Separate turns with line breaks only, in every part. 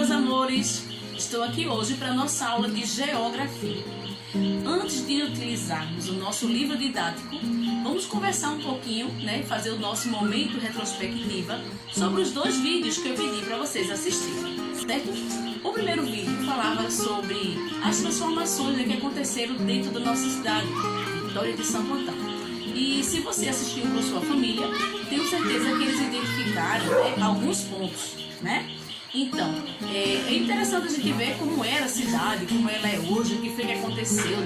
meus amores! Estou aqui hoje para a nossa aula de Geografia. Antes de utilizarmos o nosso livro didático, vamos conversar um pouquinho, fazer o nosso momento retrospectiva sobre os 2 vídeos que eu pedi para vocês assistirem, certo? O primeiro vídeo falava sobre as transformações que aconteceram dentro da nossa cidade, Vitória de Santo Antão. E se você assistiu com sua família, tenho certeza que eles identificaram alguns pontos, Então, é interessante a gente ver como era a cidade, como ela é hoje, o que foi que aconteceu,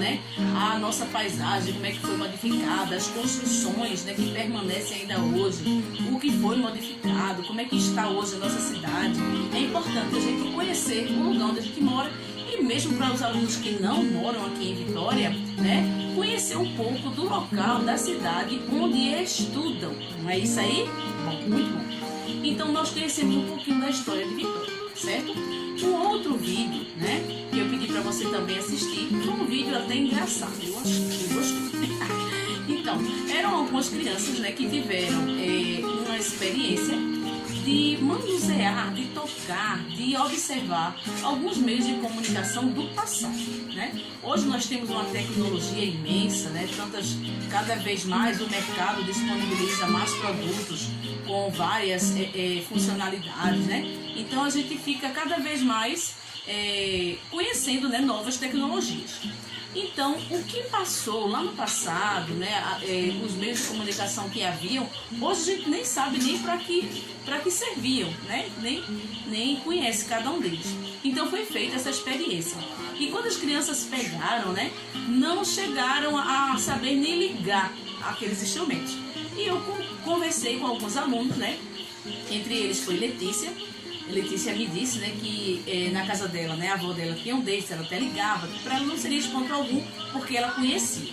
A nossa paisagem, como é que foi modificada, as construções, que permanecem ainda hoje, o que foi modificado, como é que está hoje a nossa cidade. É importante a gente conhecer o lugar onde a gente mora e mesmo para os alunos que não moram aqui em Vitória, conhecer um pouco do local, da cidade onde estudam. Não é isso aí? Bom, muito bom. Então nós conhecemos um pouquinho da história de Vitória, certo? Um outro vídeo, que eu pedi para você também assistir, foi um vídeo até engraçado, eu acho que eu gostei. Então, eram algumas crianças, que tiveram uma experiência de manusear, de tocar, de observar alguns meios de comunicação do passado, Hoje nós temos uma tecnologia imensa, cada vez mais o mercado disponibiliza mais produtos com várias funcionalidades, Então a gente fica cada vez mais conhecendo novas tecnologias. Então, o que passou lá no passado, os meios de comunicação que haviam, hoje a gente nem sabe nem para que serviam, nem conhece cada um deles. Então foi feita essa experiência. E quando as crianças pegaram, não chegaram a saber nem ligar aqueles instrumentos. E eu conversei com alguns alunos, Entre eles foi Letícia. Letícia me disse que na casa dela, a avó dela tinha um desses, ela até ligava, para ela não seria espanto algum, porque ela conhecia,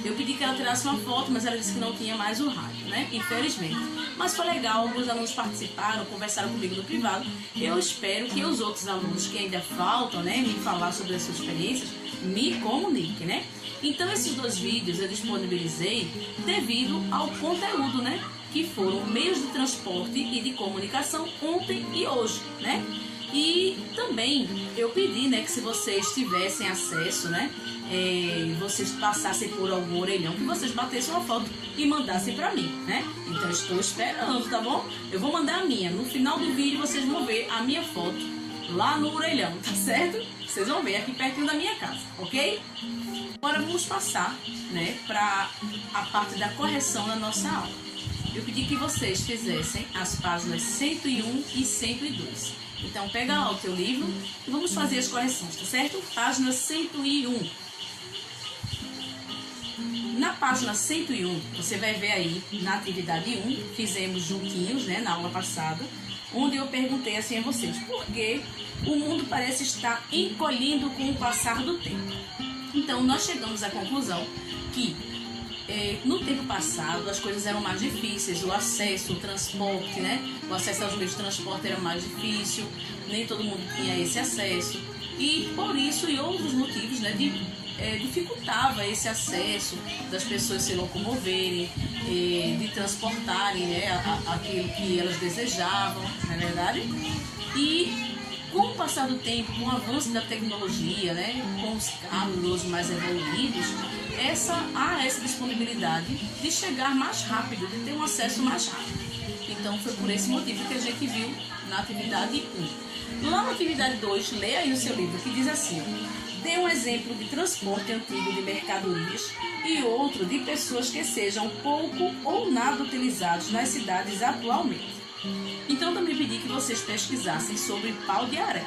Eu pedi que ela tirasse uma foto, mas ela disse que não tinha mais o rádio, Infelizmente. Mas foi legal, alguns alunos participaram, conversaram comigo no privado. Eu espero que os outros alunos que ainda faltam, me falar sobre as suas experiências, me comuniquem, Então esses 2 vídeos eu disponibilizei devido ao conteúdo, que foram meios de transporte e de comunicação ontem e hoje, E também eu pedi, que se vocês tivessem acesso, vocês passassem por algum orelhão, que vocês batessem uma foto e mandassem pra mim, Então estou esperando, tá bom? Eu vou mandar a minha. No final do vídeo vocês vão ver a minha foto lá no orelhão, tá certo? Vocês vão ver aqui pertinho da minha casa, ok? Agora vamos passar, para a parte da correção da nossa aula. Eu pedi que vocês fizessem as páginas 101 e 102. Então, pega lá o teu livro e vamos fazer as correções, tá certo? Página 101. Na página 101, você vai ver aí, na atividade 1, fizemos juntinhos, na aula passada, onde eu perguntei assim a vocês, por que o mundo parece estar encolhendo com o passar do tempo? Então, nós chegamos à conclusão que no tempo passado as coisas eram mais difíceis, o acesso, o transporte, o acesso aos meios de transporte era mais difícil, nem todo mundo tinha esse acesso e por isso e outros motivos, dificultava esse acesso das pessoas se locomoverem, de transportarem aquilo que elas desejavam, não é verdade? E com o passar do tempo, com o avanço da tecnologia, com os carros hoje mais evoluídos, há essa disponibilidade de chegar mais rápido, de ter um acesso mais rápido. Então foi por esse motivo que a gente viu na atividade 1. Lá na atividade 2, leia aí o seu livro que diz assim: dê um exemplo de transporte antigo de mercadorias e outro de pessoas que sejam pouco ou nada utilizados nas cidades atualmente. Então também pedi que vocês pesquisassem sobre pau de arara.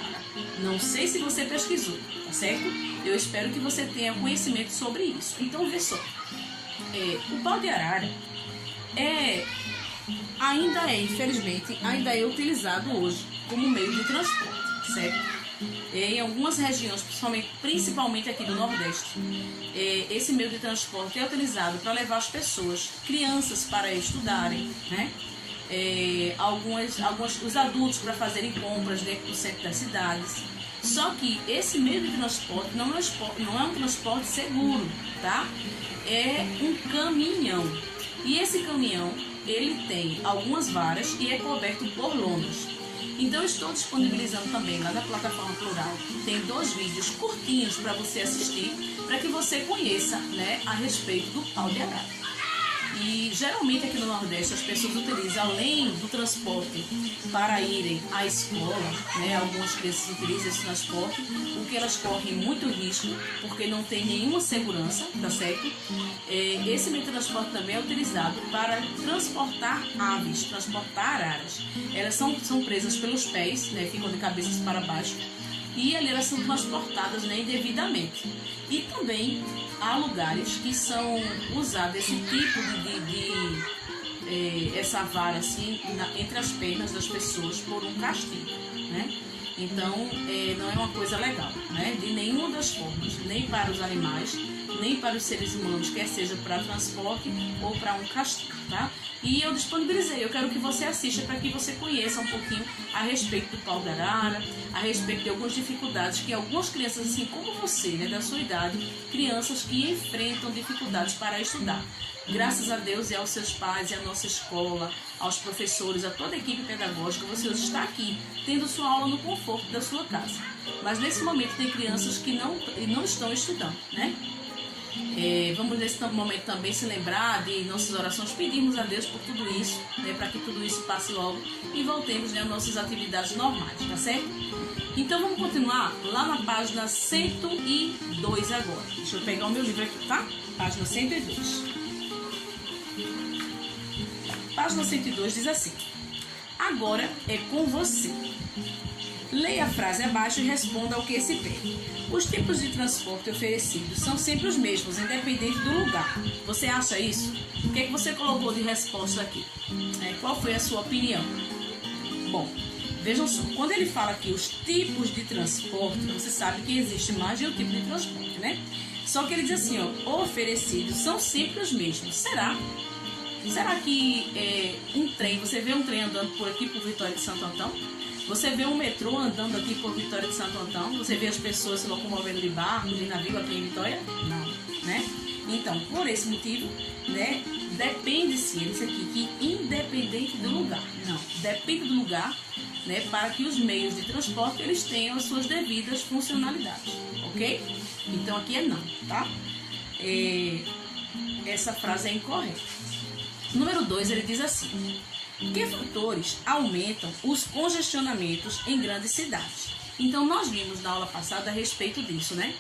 Não sei se você pesquisou, tá certo? Eu espero que você tenha conhecimento sobre isso. Então vê só, o pau de arara infelizmente, ainda é utilizado hoje como meio de transporte, certo? Em algumas regiões, principalmente aqui do Nordeste, esse meio de transporte é utilizado para levar as pessoas, crianças para estudarem, os adultos para fazerem compras dentro do centro das cidades. Só que esse meio de transporte não é um transporte seguro, tá? É um caminhão. E esse caminhão, ele tem algumas varas e é coberto por lonas. Então, eu estou disponibilizando também lá na plataforma Plural. Tem 2 vídeos curtinhos para você assistir, para que você conheça, né, a respeito do pau de arara. E geralmente aqui no Nordeste as pessoas utilizam, além do transporte para irem à escola, né, algumas crianças utilizam esse transporte, porque elas correm muito risco, porque não tem nenhuma segurança, tá certo? Esse meio de transporte também é utilizado para transportar aves, transportar araras. Elas são presas pelos pés, né, ficam de cabeças para baixo, e ali elas são transportadas, né, indevidamente. E também há lugares que são usados esse tipo essa vara assim entre as pernas das pessoas por um castigo, né? Então não é uma coisa legal, né? De nenhuma das formas, nem para os animais, nem para os seres humanos, quer seja para transporte ou para um castigo, tá? E eu disponibilizei, eu quero que você assista para que você conheça um pouquinho a respeito do pau da arara, a respeito de algumas dificuldades que algumas crianças, assim como você, né, da sua idade, crianças que enfrentam dificuldades para estudar. Graças a Deus e aos seus pais e à nossa escola, aos professores, a toda a equipe pedagógica, você hoje está aqui, tendo sua aula no conforto da sua casa. Mas nesse momento tem crianças que não estão estudando, né? Vamos nesse momento também se lembrar de nossas orações, pedirmos a Deus por tudo isso, né, para que tudo isso passe logo e voltemos, né, às nossas atividades normais, tá certo? Então vamos continuar lá na página 102 agora. Deixa eu pegar o meu livro aqui, tá? Página 102. Página 102 diz assim: agora é com você. Leia a frase abaixo e responda ao que se pede. Os tipos de transporte oferecidos são sempre os mesmos, independente do lugar. Você acha isso? O que é que você colocou de resposta aqui? Qual foi a sua opinião? Bom, vejam só, quando ele fala aqui os tipos de transporte, você sabe que existe mais de um tipo de transporte, né? Só que ele diz assim, ó, oferecidos são sempre os mesmos. Será? Será que um trem, você vê um trem andando por aqui por Vitória de Santo Antão? Você vê um metrô andando aqui por Vitória de Santo Antão? Você vê as pessoas se locomovendo de barco, de navio aqui em Vitória? Não, né? Então, por esse motivo, né, depende-se, ele disse aqui, que independente do lugar. Não, depende do lugar, né, para que os meios de transporte, eles tenham as suas devidas funcionalidades, ok? Então, aqui é não, tá? Essa frase é incorreta. Número 2, ele diz assim: que fatores aumentam os congestionamentos em grandes cidades? Então, nós vimos na aula passada a respeito disso, né?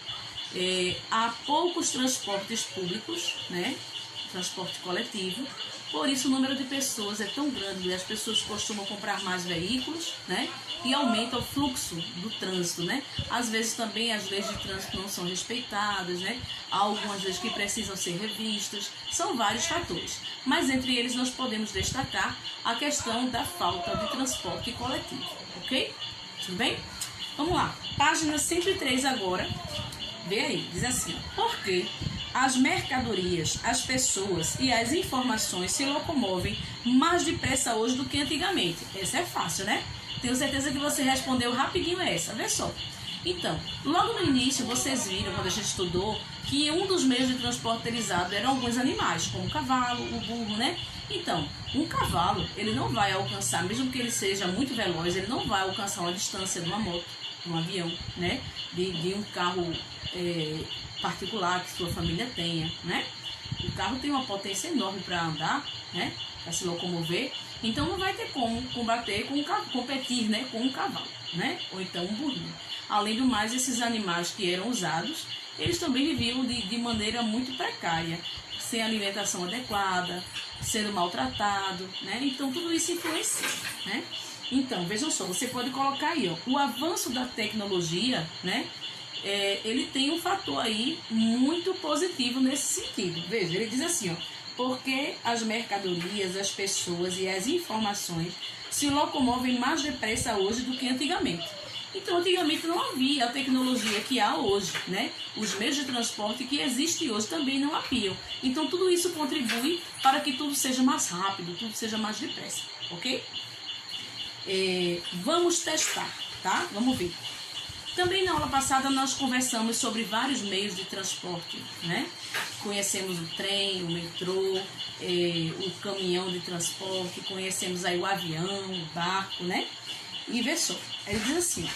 Há poucos transportes públicos, né? Transporte coletivo, por isso o número de pessoas é tão grande, e as pessoas costumam comprar mais veículos, né? E aumenta o fluxo do trânsito, né? Às vezes também as leis de trânsito não são respeitadas, né? Há algumas leis que precisam ser revistas, são vários fatores. Mas entre eles nós podemos destacar a questão da falta de transporte coletivo, ok? Tudo bem? Vamos lá, página 103 agora, vê aí, diz assim, porque as mercadorias, as pessoas e as informações se locomovem mais depressa hoje do que antigamente. Essa é fácil, né? Tenho certeza que você respondeu rapidinho essa, vê só. Então, logo no início vocês viram, quando a gente estudou, que um dos meios de transporte utilizado eram alguns animais, como o cavalo, o burro, né? Então, um cavalo, ele não vai alcançar, mesmo que ele seja muito veloz, ele não vai alcançar uma distância de uma moto, de um avião, né? De um carro particular que sua família tenha, né? O carro tem uma potência enorme para andar, né? Para se locomover, então não vai ter como competir, né, com um cavalo, né? Ou então um burrinho. Além do mais, esses animais que eram usados, eles também viviam de maneira muito precária, sem alimentação adequada, sendo maltratado, né? Então tudo isso influencia, né? Então, vejam só, você pode colocar aí, ó, o avanço da tecnologia, né? Ele tem um fator aí muito positivo nesse sentido. Veja, ele diz assim, ó, porque as mercadorias, as pessoas e as informações se locomovem mais depressa hoje do que antigamente. Então, antigamente não havia a tecnologia que há hoje, né? Os meios de transporte que existem hoje também não haviam. Então, tudo isso contribui para que tudo seja mais rápido, tudo seja mais depressa, ok? Vamos testar, tá? Vamos ver. Também na aula passada nós conversamos sobre vários meios de transporte, né? Conhecemos o trem, o metrô, o caminhão de transporte, conhecemos aí o avião, o barco, né? e vê só. Ele diz assim,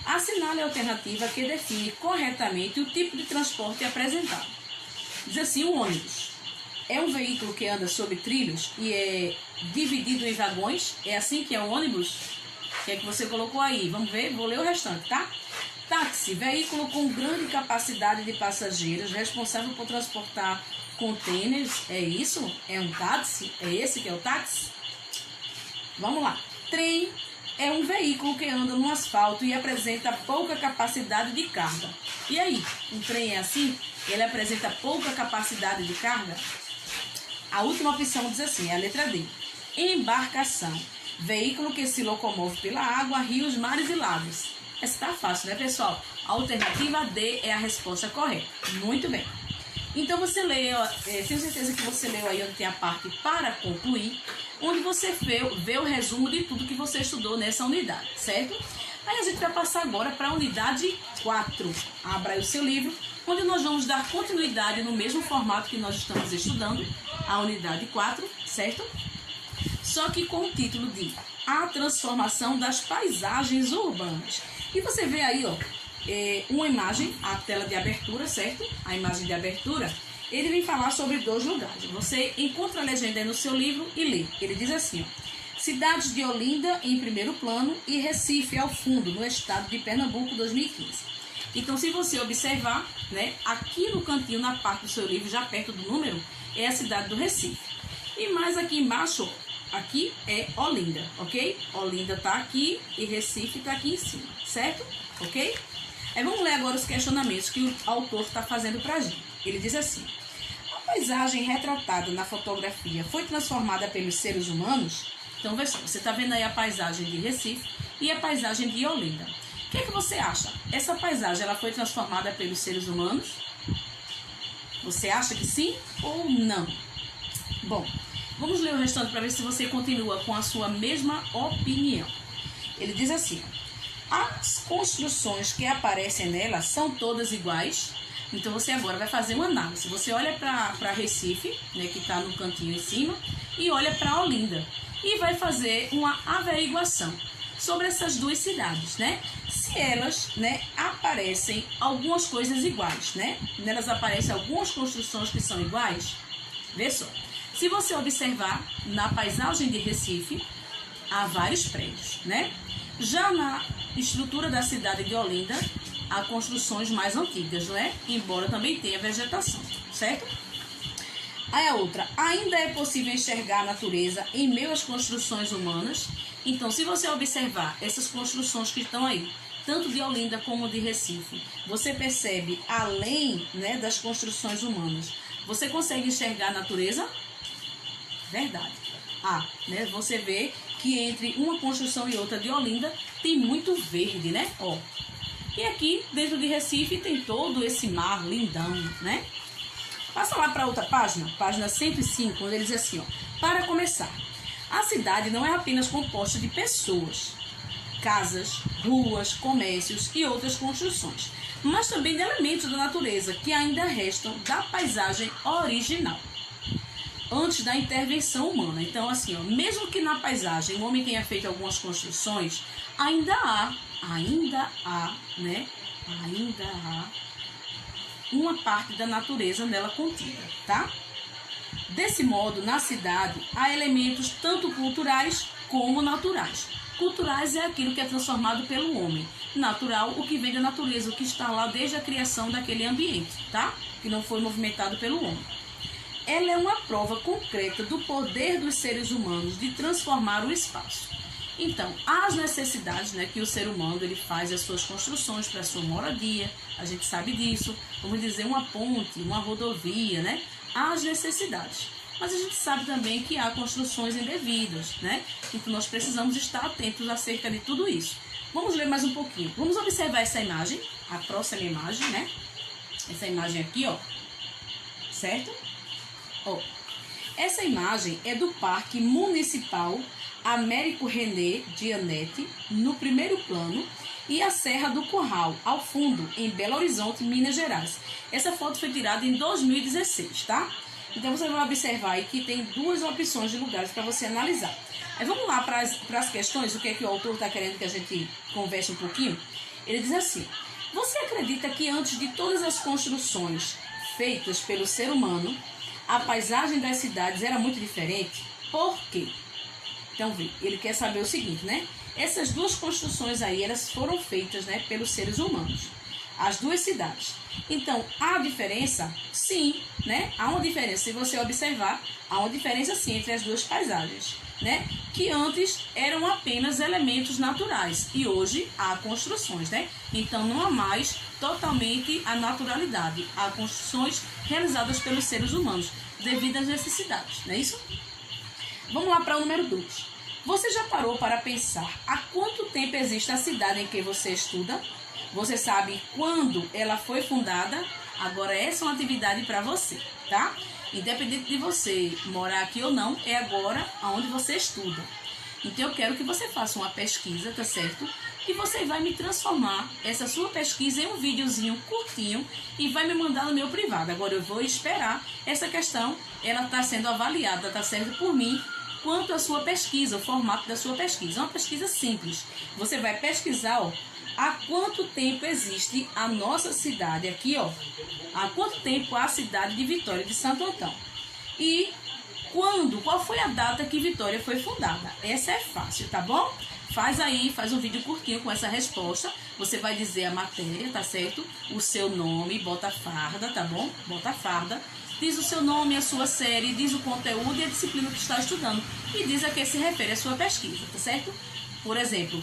ó, assinale a alternativa que define corretamente o tipo de transporte apresentado. Diz assim, o ônibus é um veículo que anda sobre trilhos e é dividido em vagões. É assim que é o ônibus? O que é que você colocou aí? Vamos ver, vou ler o restante, tá? Táxi, veículo com grande capacidade de passageiros, responsável por transportar contêineres. É isso? É um táxi? É esse que é o táxi? Vamos lá. Trem é um veículo que anda no asfalto e apresenta pouca capacidade de carga. E aí? Um trem é assim? Ele apresenta pouca capacidade de carga? A última opção diz assim, é a letra D. Embarcação, veículo que se locomove pela água, rios, mares e lagos. Essa tá fácil, né, pessoal? A alternativa D é a resposta correta. Muito bem. Então você leu, tenho certeza que você leu aí onde tem a parte para concluir, onde você vê o resumo de tudo que você estudou nessa unidade, certo? Aí a gente vai passar agora para a unidade 4. Abra aí o seu livro, onde nós vamos dar continuidade no mesmo formato que nós estamos estudando, a unidade 4, certo? Só que com o título de A Transformação das Paisagens Urbanas. E você vê aí, ó, uma imagem, a tela de abertura, certo? A imagem de abertura, ele vem falar sobre 2 lugares. Você encontra a legenda aí no seu livro e lê. Ele diz assim, ó, cidades de Olinda em primeiro plano e Recife ao fundo, no estado de Pernambuco, 2015. Então, se você observar, né, aqui no cantinho, na parte do seu livro, já perto do número, é a cidade do Recife. E mais aqui embaixo, aqui é Olinda, ok? Olinda tá aqui e Recife tá aqui em cima, certo? Ok? Aí vamos ler agora os questionamentos que o autor está fazendo pra gente. Ele diz assim, a paisagem retratada na fotografia foi transformada pelos seres humanos? Então, veja, você está vendo aí a paisagem de Recife e a paisagem de Olinda. O que você acha? Essa paisagem ela foi transformada pelos seres humanos? Você acha que sim ou não? Bom, vamos ler o restante para ver se você continua com a sua mesma opinião. Ele diz assim, as construções que aparecem nela são todas iguais? Então você agora vai fazer uma análise. Você olha para Recife, né, que está no cantinho em cima, e olha para Olinda. E vai fazer uma averiguação sobre essas 2 cidades, né? Se elas, né, aparecem algumas coisas iguais, né? Nelas aparecem algumas construções que são iguais. Vê só. Se você observar, na paisagem de Recife, há vários prédios, né? Já na estrutura da cidade de Olinda, há construções mais antigas, não é? Embora também tenha vegetação, certo? Aí a outra, ainda é possível enxergar a natureza em meio às construções humanas? Então, se você observar essas construções que estão aí, tanto de Olinda como de Recife, você percebe, além, né, das construções humanas, você consegue enxergar a natureza? Verdade. Né, você vê que entre uma construção e outra de Olinda tem muito verde, né? Ó. E aqui, dentro de Recife, tem todo esse mar lindão, né? Passa lá para outra página, página 105, onde ele diz assim, ó, para começar, a cidade não é apenas composta de pessoas, casas, ruas, comércios e outras construções, mas também de elementos da natureza que ainda restam da paisagem original, antes da intervenção humana. Então, assim, ó, mesmo que na paisagem o homem tenha feito algumas construções, ainda há, né? Ainda há uma parte da natureza nela contida, tá? Desse modo, na cidade, há elementos tanto culturais como naturais. Culturais é aquilo que é transformado pelo homem. Natural, o que vem da natureza, o que está lá desde a criação daquele ambiente, tá? Que não foi movimentado pelo homem. Ela é uma prova concreta do poder dos seres humanos de transformar o espaço. Então, as necessidades, né, que o ser humano ele faz as suas construções para a sua moradia, a gente sabe disso, vamos dizer uma ponte, uma rodovia, né? As necessidades. Mas a gente sabe também que há construções indevidas, né? Então nós precisamos estar atentos acerca de tudo isso. Vamos ler mais um pouquinho. Vamos observar essa imagem, a próxima imagem, né? Essa imagem aqui, ó. Certo? Ó. Essa imagem é do Parque Municipal Américo René Dianete, no primeiro plano, e a Serra do Curral, ao fundo, em Belo Horizonte, Minas Gerais. Essa foto foi tirada em 2016, tá? Então você vai observar aí que tem duas opções de lugares para você analisar. Aí vamos lá para as questões, o que é que o autor está querendo que a gente converse um pouquinho? Ele diz assim: você acredita que antes de todas as construções feitas pelo ser humano, a paisagem das cidades era muito diferente? Por quê? Então, ele quer saber o seguinte, né? Essas duas construções aí, elas foram feitas, né, pelos seres humanos. As duas cidades. Então, há diferença? Sim, né? Há uma diferença. Se você observar, há uma diferença sim entre as duas paisagens, né? Que antes eram apenas elementos naturais e hoje há construções, né? Então, não há mais totalmente a naturalidade. Há construções realizadas pelos seres humanos devido às necessidades, não é isso? Vamos lá para o número 2. Você já parou para pensar há quanto tempo existe a cidade em que você estuda? Você sabe quando ela foi fundada? Agora essa é uma atividade para você, tá? Independente de você morar aqui ou não, é agora onde você estuda. Então eu quero que você faça uma pesquisa, tá certo? E você vai me transformar essa sua pesquisa em um videozinho curtinho e vai me mandar no meu privado. Agora eu vou esperar essa questão, ela está sendo avaliada, tá certo? Por mim, quanto à sua pesquisa, o formato da sua pesquisa. É uma pesquisa simples. Você vai pesquisar, ó, há quanto tempo existe a nossa cidade aqui, ó. Há quanto tempo a cidade de Vitória de Santo Antão. E qual foi a data que Vitória foi fundada? Essa é fácil, tá bom? Faz aí, faz um vídeo curtinho com essa resposta. Você vai dizer a matéria, tá certo? O seu nome, bota farda, tá bom? Bota farda. Diz o seu nome, a sua série, diz o conteúdo e a disciplina que está estudando. E diz a que se refere a sua pesquisa, tá certo? Por exemplo,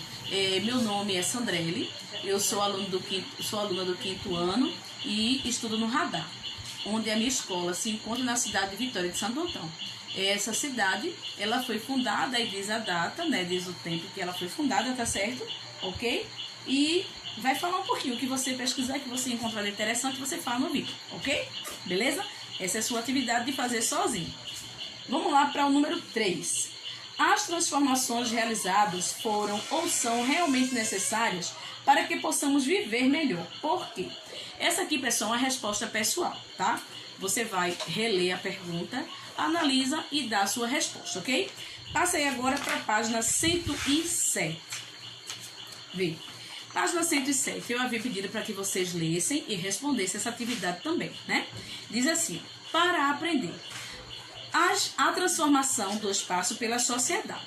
meu nome é Sandrelli, eu sou aluna do 5º ano e estudo no Radar, onde a minha escola se encontra na cidade de Vitória de Santo Antão. Essa cidade, ela foi fundada, e diz a data, né? Diz o tempo que ela foi fundada, tá certo? Ok? E vai falar um pouquinho o que você pesquisar, que você encontrar interessante, você fala no vídeo, ok? Beleza? Essa é a sua atividade de fazer sozinho. Vamos lá para o número 3. As transformações realizadas foram ou são realmente necessárias para que possamos viver melhor. Por quê? Essa aqui, pessoal, é uma resposta pessoal, tá? Você vai reler a pergunta, analisa e dá a sua resposta, ok? Passa aí agora para a página 107. Vê. Página 107, eu havia pedido para que vocês lessem e respondessem essa atividade também, né? Diz assim: para aprender. A transformação do espaço pela sociedade.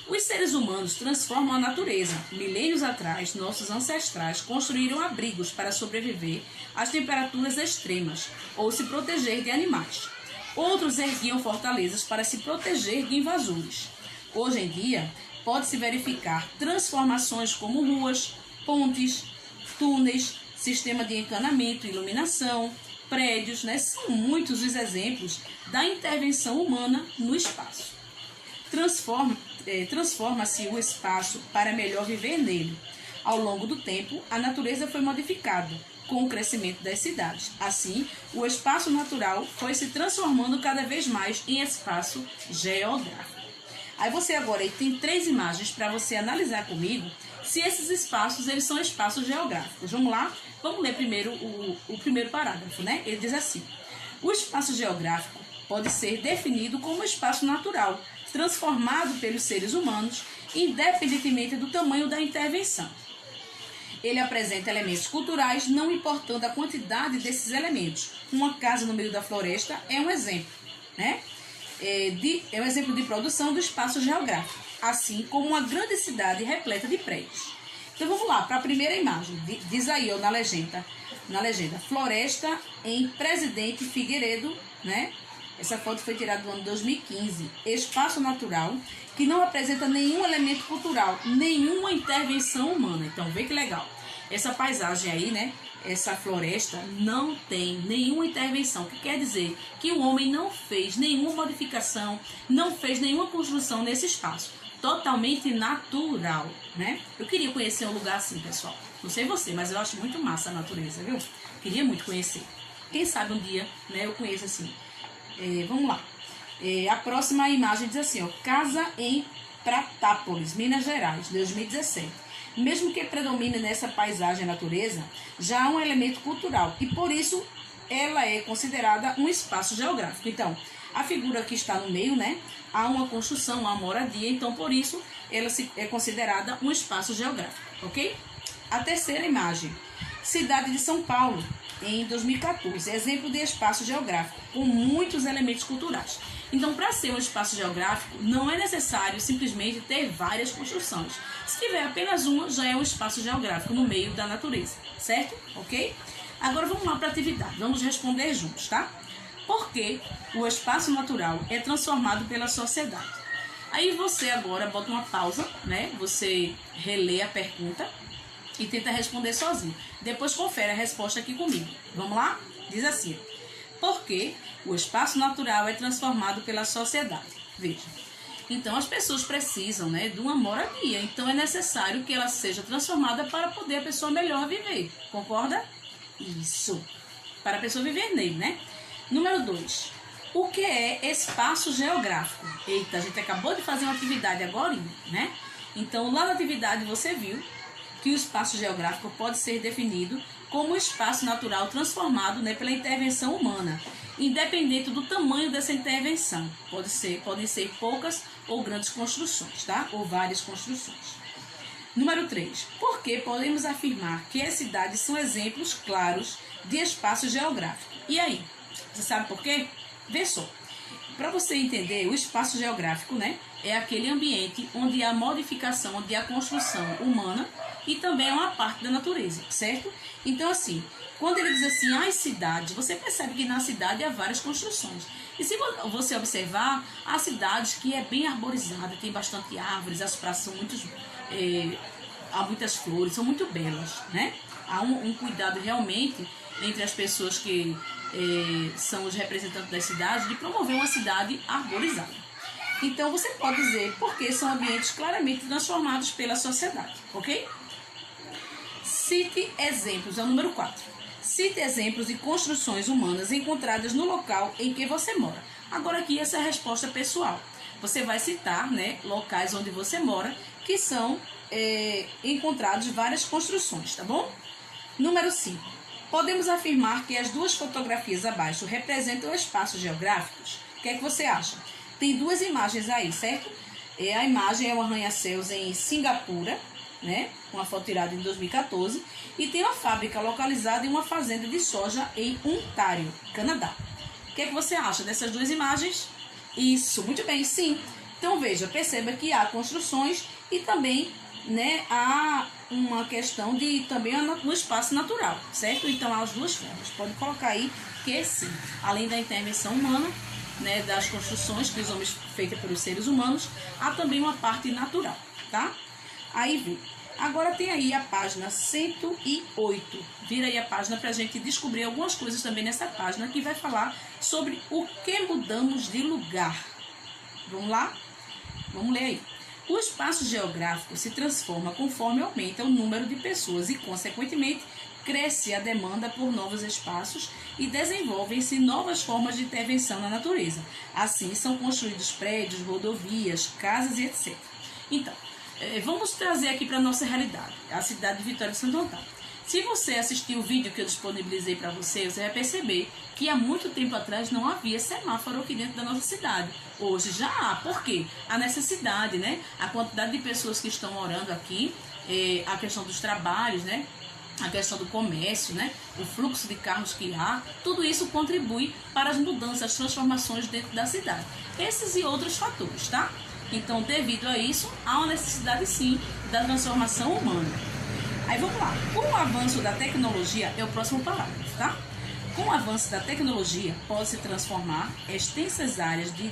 Os seres humanos transformam a natureza. Milênios atrás, nossos ancestrais construíram abrigos para sobreviver às temperaturas extremas ou se proteger de animais. Outros erguiam fortalezas para se proteger de invasores. Hoje em dia, pode-se verificar transformações como ruas, pontes, túneis, sistema de encanamento e iluminação, prédios, né? São muitos os exemplos da intervenção humana no espaço. Transforma-se o espaço para melhor viver nele. Ao longo do tempo, a natureza foi modificada com o crescimento das cidades. Assim, o espaço natural foi se transformando cada vez mais em espaço geográfico. Aí você agora aí tem 3 imagens para você analisar comigo se esses espaços eles são espaços geográficos. Vamos lá? Vamos ler primeiro o primeiro parágrafo, né? Ele diz assim: o espaço geográfico pode ser definido como espaço natural, transformado pelos seres humanos, independentemente do tamanho da intervenção. Ele apresenta elementos culturais, não importando a quantidade desses elementos. Uma casa no meio da floresta é um exemplo, né? É um exemplo de produção do espaço geográfico, assim como uma grande cidade repleta de prédios. Então vamos lá para a primeira imagem. Diz aí ó, na legenda, floresta em Presidente Figueiredo, né? Essa foto foi tirada no ano 2015. Espaço natural que não apresenta nenhum elemento cultural, nenhuma intervenção humana. Então vê que legal. Essa paisagem aí, né? Essa floresta não tem nenhuma intervenção, que quer dizer que o homem não fez nenhuma modificação, não fez nenhuma construção nesse espaço. Totalmente natural, né? Eu queria conhecer um lugar assim, pessoal. Não sei você, mas eu acho muito massa a natureza, viu? Queria muito conhecer. Quem sabe um dia, né, eu conheço assim. Vamos lá. A próxima imagem diz assim, ó, casa em Pratápolis, Minas Gerais, 2017. Mesmo que predomine nessa paisagem a natureza, já há um elemento cultural e por isso ela é considerada um espaço geográfico. Então, a figura que está no meio, né, há uma construção, há uma moradia, então por isso ela é considerada um espaço geográfico, ok? A terceira imagem, cidade de São Paulo, em 2014, exemplo de espaço geográfico, com muitos elementos culturais. Então, para ser um espaço geográfico, não é necessário simplesmente ter várias construções. Se tiver apenas uma, já é um espaço geográfico no meio da natureza, certo? Ok? Agora vamos lá para a atividade, vamos responder juntos, tá? Por que o espaço natural é transformado pela sociedade? Aí você agora bota uma pausa, né? Você relê a pergunta e tenta responder sozinho. Depois confere a resposta aqui comigo. Vamos lá? Diz assim: por que o espaço natural é transformado pela sociedade? Veja. Então, as pessoas precisam, né, de uma moradia. Então, é necessário que ela seja transformada para poder a pessoa melhor viver. Concorda? Isso. Para a pessoa viver nele, né? Número 2. O que é espaço geográfico? Eita, a gente acabou de fazer uma atividade agora, né? Então, lá na atividade você viu que o espaço geográfico pode ser definido como espaço natural transformado, né, pela intervenção humana, independente do tamanho dessa intervenção. Podem ser poucas ou grandes construções, tá? Ou várias construções. Número 3. Por que podemos afirmar que as cidades são exemplos claros de espaço geográfico? E aí? Você sabe por quê? Vê só. Para você entender, o espaço geográfico, né, é aquele ambiente onde há modificação, onde há construção humana e também é uma parte da natureza, certo? Então, assim, quando ele diz assim, as cidades, você percebe que na cidade há várias construções. E se você observar, há cidades que é bem arborizada, tem bastante árvores, as praças são há muitas flores, são muito belas, né? Há um cuidado realmente entre as pessoas que são os representantes das cidades de promover uma cidade arborizada. Então, você pode dizer porque são ambientes claramente transformados pela sociedade, ok? Cite exemplos, é o número 4. Cite exemplos de construções humanas encontradas no local em que você mora. Agora aqui essa é a resposta pessoal. Você vai citar, né, locais onde você mora que são encontrados várias construções, tá bom? Número 5. Podemos afirmar que as duas fotografias abaixo representam espaços geográficos? O que é que você acha? Tem duas imagens aí, certo? A imagem é um arranha-céus em Singapura, né? Uma foto tirada em 2014. E tem uma fábrica localizada em uma fazenda de soja em Ontário, Canadá. O que é que você acha dessas duas imagens? Isso, muito bem, sim. Então veja, perceba que há construções e também, né, há uma questão de também no espaço natural, certo? Então há as duas formas. Pode colocar aí que sim, além da intervenção humana, né, das construções que os homens feitas pelos seres humanos, há também uma parte natural, tá? Aí vem. Agora tem aí a página 108. Vira aí a página para a gente descobrir algumas coisas também nessa página que vai falar sobre o que mudamos de lugar. Vamos lá? Vamos ler aí. O espaço geográfico se transforma conforme aumenta o número de pessoas e, consequentemente, cresce a demanda por novos espaços e desenvolvem-se novas formas de intervenção na natureza. Assim, são construídos prédios, rodovias, casas e etc. Então, vamos trazer aqui para a nossa realidade, a cidade de Vitória de Santo Antão. Se você assistiu o vídeo que eu disponibilizei para você, você vai perceber que há muito tempo atrás não havia semáforo aqui dentro da nossa cidade. Hoje já há. Por quê? A necessidade, né? A quantidade de pessoas que estão morando aqui, a questão dos trabalhos, né? A questão do comércio, né? O fluxo de carros que há, tudo isso contribui para as mudanças, as transformações dentro da cidade. Esses e outros fatores, tá? Então, devido a isso, há uma necessidade sim da transformação humana. Aí vamos lá. Com o avanço da tecnologia, é o próximo parágrafo, tá? Com o avanço da tecnologia, pode-se transformar extensas áreas de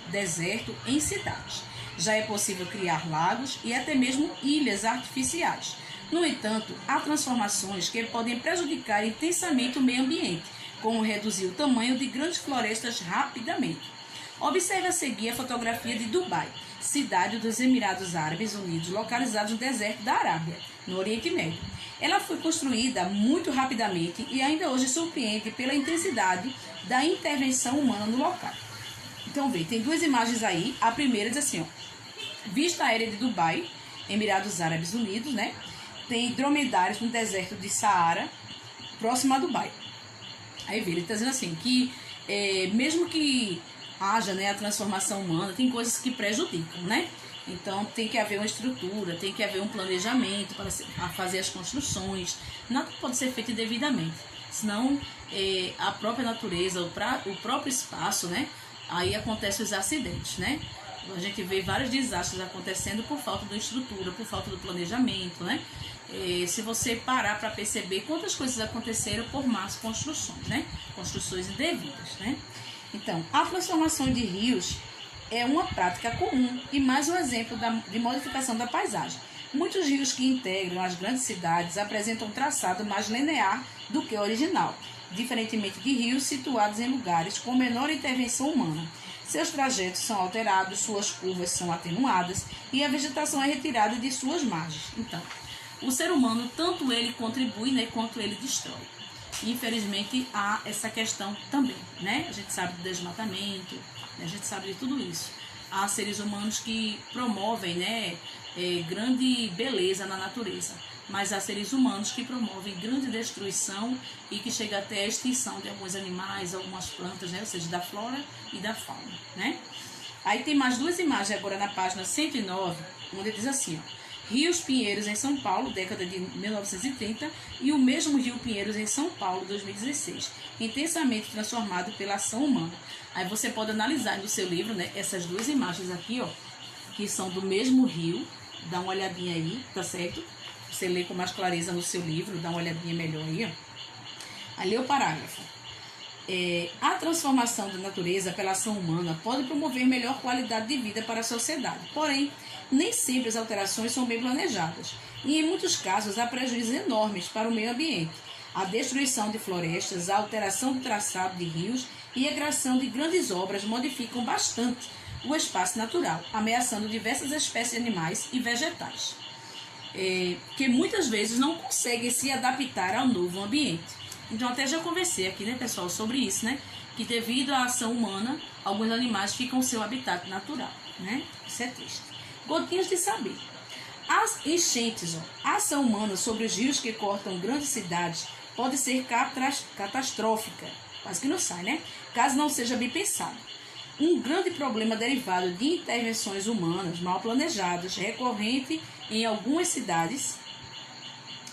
deserto em cidades. Já é possível criar lagos e até mesmo ilhas artificiais. No entanto, há transformações que podem prejudicar intensamente o meio ambiente, como reduzir o tamanho de grandes florestas rapidamente. Observe a seguir a fotografia de Dubai, cidade dos Emirados Árabes Unidos, localizada no deserto da Arábia, no Oriente Médio. Ela foi construída muito rapidamente e ainda hoje surpreende pela intensidade da intervenção humana no local. Então, vê, tem duas imagens aí. A primeira diz assim, ó, vista aérea de Dubai, Emirados Árabes Unidos, né? Tem dromedários no deserto de Saara, próximo a Dubai. Aí vê, ele está dizendo assim, que mesmo que haja, né, a transformação humana, tem coisas que prejudicam, né? Então tem que haver uma estrutura, tem que haver um planejamento para fazer as construções. Nada pode ser feito indevidamente, senão a própria natureza, o próprio espaço, né? Aí acontecem os acidentes, né? A gente vê vários desastres acontecendo por falta de estrutura, por falta do planejamento, né? Se você parar para perceber quantas coisas aconteceram por más construções, né? Construções indevidas, né? Então, a transformação de rios é uma prática comum e mais um exemplo de modificação da paisagem. Muitos rios que integram as grandes cidades apresentam um traçado mais linear do que o original, diferentemente de rios situados em lugares com menor intervenção humana. Seus trajetos são alterados, suas curvas são atenuadas e a vegetação é retirada de suas margens. Então, o ser humano, tanto ele contribui, né, quanto ele destrói. Infelizmente, há essa questão também, né? A gente sabe do desmatamento, a gente sabe de tudo isso. Há seres humanos que promovem, né, grande beleza na natureza, mas há seres humanos que promovem grande destruição e que chega até a extinção de alguns animais, algumas plantas, né, ou seja, da flora e da fauna, né? Aí tem mais duas imagens agora na página 109, onde diz assim, ó, Rios Pinheiros em São Paulo, década de 1930, e o mesmo Rio Pinheiros em São Paulo, 2016, intensamente transformado pela ação humana. Aí você pode analisar no seu livro, né, essas duas imagens aqui, ó, que são do mesmo rio, dá uma olhadinha aí, tá certo? Você lê com mais clareza no seu livro, dá uma olhadinha melhor aí, ó. Aí lê o parágrafo. A transformação da natureza pela ação humana pode promover melhor qualidade de vida para a sociedade, porém, nem sempre as alterações são bem planejadas e, em muitos casos, há prejuízos enormes para o meio ambiente. A destruição de florestas, a alteração do traçado de rios e a criação de grandes obras modificam bastante o espaço natural, ameaçando diversas espécies de animais e vegetais, que muitas vezes não conseguem se adaptar ao novo ambiente. Então, até já conversei aqui, né, pessoal, sobre isso, né? Que devido à ação humana, alguns animais ficam no seu habitat natural, né? Isso é triste. Gotinhas de saber. As enchentes, a ação humana sobre os rios que cortam grandes cidades pode ser catastrófica, quase que não sai, né? Caso não seja bem pensado. Um grande problema derivado de intervenções humanas mal planejadas, recorrente em algumas cidades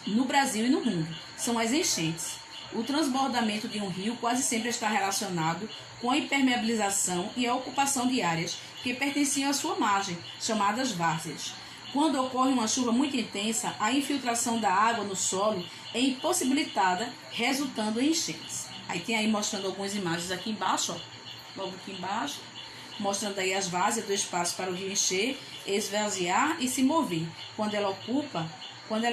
no Brasil e no mundo, são as enchentes. O transbordamento de um rio quase sempre está relacionado com a impermeabilização e a ocupação de áreas que pertenciam à sua margem, chamadas várzeas. Quando ocorre uma chuva muito intensa, a infiltração da água no solo é impossibilitada, resultando em enchentes. Aí tem aí mostrando algumas imagens aqui embaixo, ó, logo aqui embaixo, mostrando aí as várzeas do espaço para o rio encher, esvaziar e se mover. Quando ela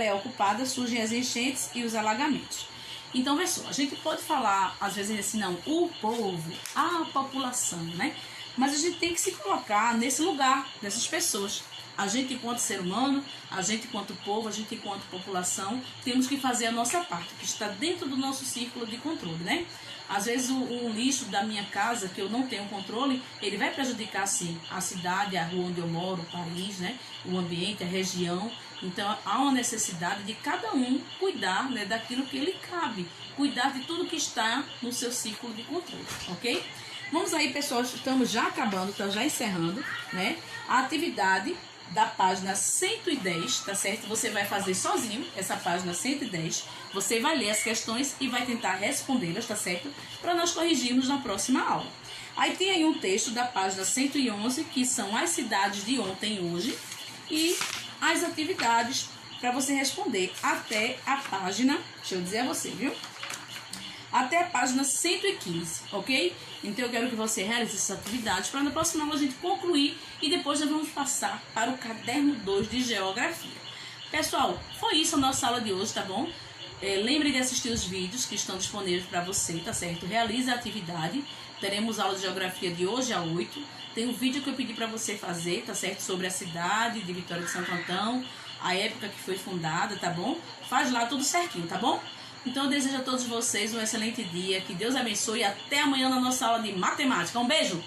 é ocupada, surgem as enchentes e os alagamentos. Então, vê só, a gente pode falar, às vezes, assim, não, o povo, a população, né? Mas a gente tem que se colocar nesse lugar, dessas pessoas. A gente, enquanto ser humano, a gente, enquanto povo, a gente, enquanto população, temos que fazer a nossa parte, que está dentro do nosso círculo de controle, né? Às vezes, o lixo da minha casa, que eu não tenho controle, ele vai prejudicar, sim, a cidade, a rua onde eu moro, o país, né? O ambiente, a região. Então, há uma necessidade de cada um cuidar, né, daquilo que lhe cabe, cuidar de tudo que está no seu círculo de controle, ok? Vamos aí, pessoal, estamos já acabando, estamos já encerrando, né, a atividade da página 110, tá certo? Você vai fazer sozinho essa página 110, você vai ler as questões e vai tentar respondê-las, tá certo? Para nós corrigirmos na próxima aula. Aí tem aí um texto da página 111, que são as cidades de ontem e hoje, e as atividades para você responder até a página, deixa eu dizer a você, viu? Até a página 115, ok? Então eu quero que você realize essas atividades para na próxima aula a gente concluir e depois nós vamos passar para o caderno 2 de Geografia. Pessoal, foi isso a nossa aula de hoje, tá bom? Lembre de assistir os vídeos que estão disponíveis para você, tá certo? Realize a atividade. Teremos aula de Geografia de hoje a 8. Tem um vídeo que eu pedi para você fazer, tá certo? Sobre a cidade de Vitória de Santo Antão, a época que foi fundada, tá bom? Faz lá tudo certinho, tá bom? Então eu desejo a todos vocês um excelente dia, que Deus abençoe e até amanhã na nossa aula de matemática. Um beijo!